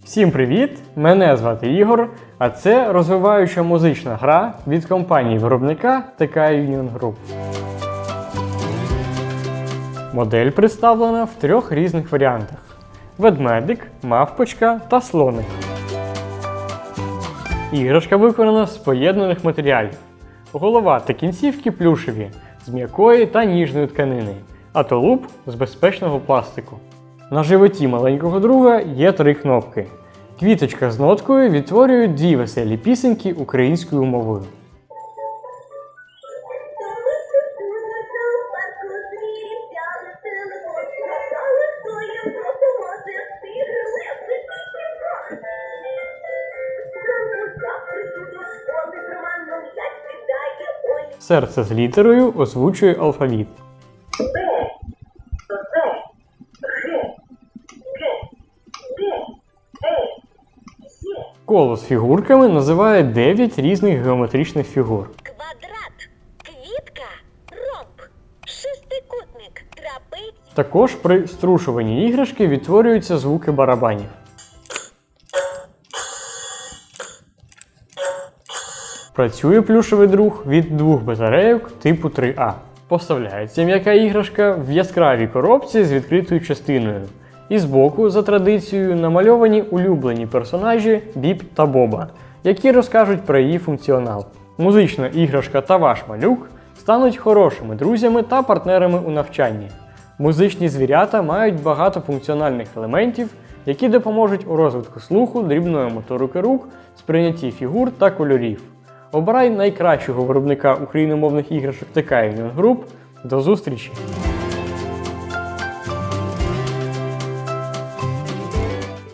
Всім привіт! Мене звати Ігор, а це розвиваюча музична гра від компанії-виробника TK Union Group. Модель представлена в трьох різних варіантах: ведмедик, мавпочка та слоник. Іграшка виконана з поєднаних матеріалів. Голова та кінцівки плюшеві, з м'якої та ніжної тканини, а тулуб з безпечного пластику. На животі маленького друга є 3 кнопки. Квіточка з ноткою відтворюють 2 веселі пісеньки українською мовою. Серце з літерою озвучує алфавіт. Коло з фігурками називає 9 різних геометричних фігур. Квадрат, квітка, ромб, шестикутник, трапеція. Також при струшуванні іграшки відтворюються звуки барабанів. Працює плюшевий друг від 2 батарейок типу 3А. Поставляється м'яка іграшка в яскравій коробці з відкритою частиною. І збоку, за традицією, намальовані улюблені персонажі Біп та Боба, які розкажуть про її функціонал. Музична іграшка та ваш малюк стануть хорошими друзями та партнерами у навчанні. Музичні звірята мають багато функціональних елементів, які допоможуть у розвитку слуху, дрібної моторики рук, сприйнятті фігур та кольорів. Обирай найкращого виробника україномовних іграшок TK Union Group. До зустрічі!